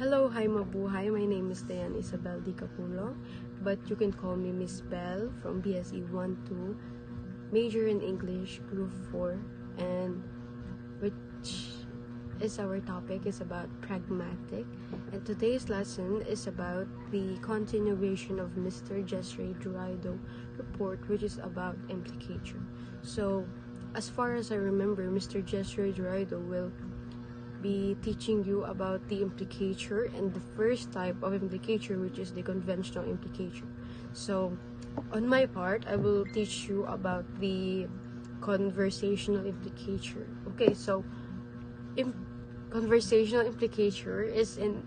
Hello, hi mabuhay. My name is Dayan Isabel Di Capulo, but you can call me Miss Bell from BSE 1-2, major in English, Group 4, and which is our topic is about pragmatic. And today's lesson is about the continuation of Mr. Jesre Duraido report, which is about implicature. So, as far as I remember, Mr. Jesre Duraido will be teaching you about the implicature and the first type of implicature, which is the conventional implicature. So on my part, I will teach you about the conversational implicature. Okay, so conversational implicature is an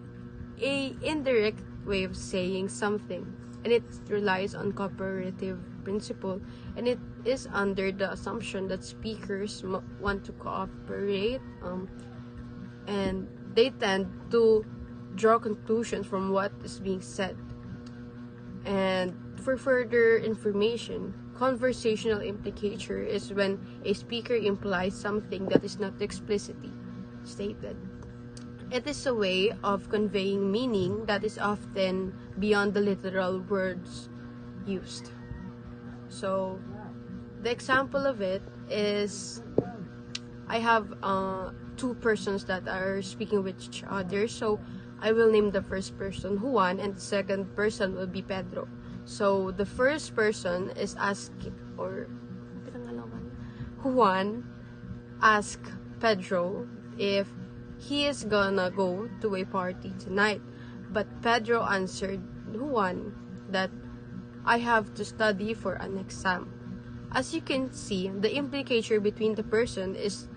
indirect way of saying something, and it relies on cooperative principle, and it is under the assumption that speakers want to cooperate, and they tend to draw conclusions from what is being said. And for further information, conversational implicature is when a speaker implies something that is not explicitly stated. It is a way of conveying meaning that is often beyond the literal words used. So, the example of it is, I have two persons that are speaking with each other. So I will name the first person Juan, and the second person will be Pedro. So the first person is asking, or Juan asked Pedro if he is gonna go to a party tonight. But Pedro answered Juan that I have to study for an exam. As you can see, the implicature between the person is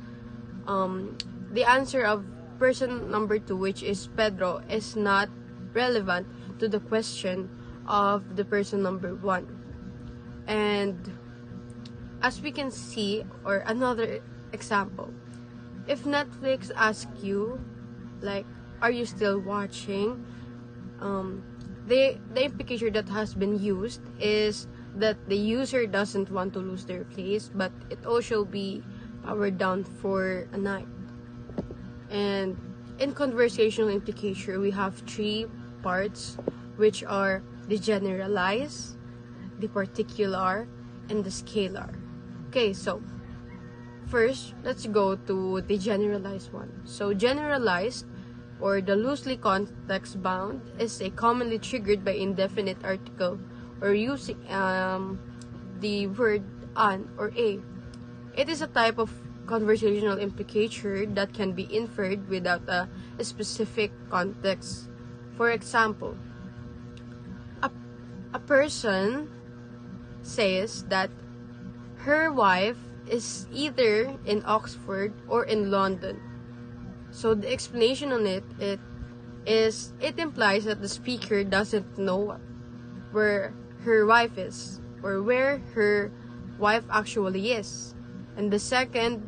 the answer of person number 2, which is Pedro, is not relevant to the question of the person number 1. And as we can see, or another example, if Netflix asks you, like, are you still watching? The implication that has been used is that the user doesn't want to lose their place, but it also be powered down for a night. And in conversational implicature, we have 3 parts, which are the generalized, the particular, and the scalar. Okay, so first, let's go to the generalized one. So generalized, or the loosely context bound, is a commonly triggered by indefinite article or using the word an or a. It is a type of conversational implicature that can be inferred without a specific context. For example, a person says that her wife is either in Oxford or in London. So the explanation on it implies that the speaker doesn't know where her wife is, or where her wife actually is. And the second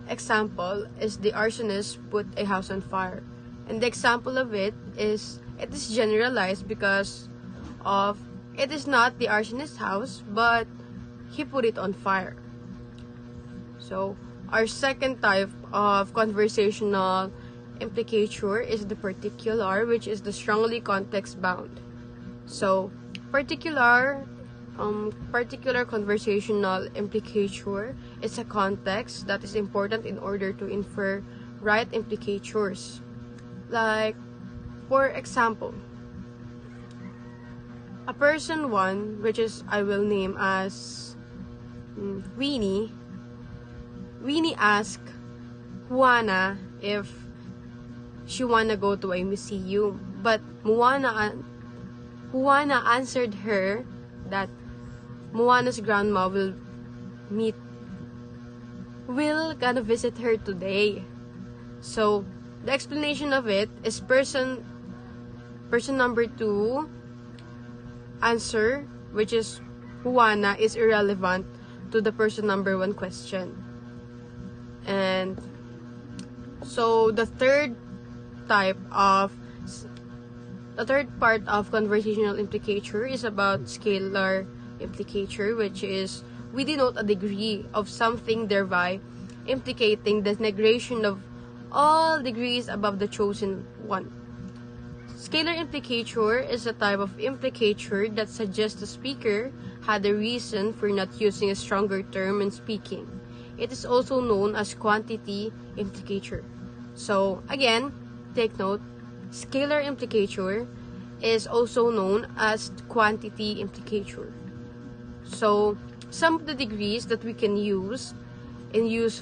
example is the arsonist put a house on fire. And the example of it is generalized because of it is not the arsonist's house, but he put it on fire. So our second type of conversational implicature is the particular, which is the strongly context bound. So particular conversational implicature is a context that is important in order to infer right implicatures. Like, for example, a person 1, which is I will name as Winnie asked Juana if she wanna go to a museum, but Juana answered her that Juana's grandma will gonna visit her today. So the explanation of it is person number 2 answer, which is Juana, is irrelevant to the person number 1 question. And so the third part of conversational implicature is about scalar implicature, which is we denote a degree of something, thereby implicating the negation of all degrees above the chosen one. Scalar implicature is a type of implicature that suggests the speaker had a reason for not using a stronger term when speaking. It is also known as quantity implicature. So, again, take note, scalar implicature is also known as quantity implicature. So, some of the degrees that we can use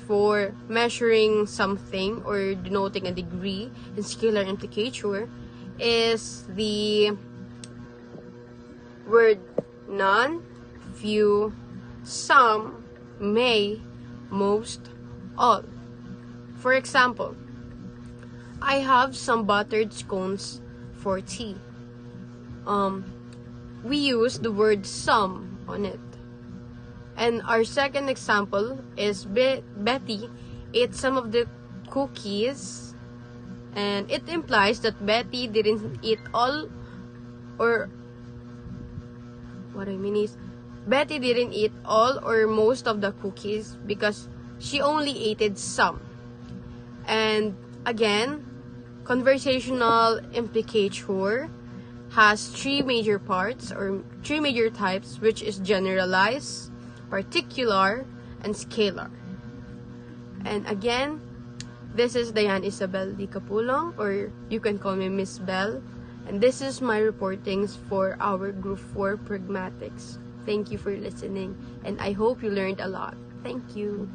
for measuring something or denoting a degree in scalar implicature is the word none, few, some, may, most, all. For example, I have some buttered scones for tea. We use the word some on it. And our second example is Betty ate some of the cookies, and it implies that Betty didn't eat all, or what I mean is Betty didn't eat all or most of the cookies because she only ate some. And again, conversational implicature has three major parts or three major types, which is generalized, particular, and scalar. And again, this is Diane Isabel Di Capulong, or you can call me Miss Bell, and this is my reportings for our Group 4 Pragmatics. Thank you for listening, and I hope you learned a lot. Thank you.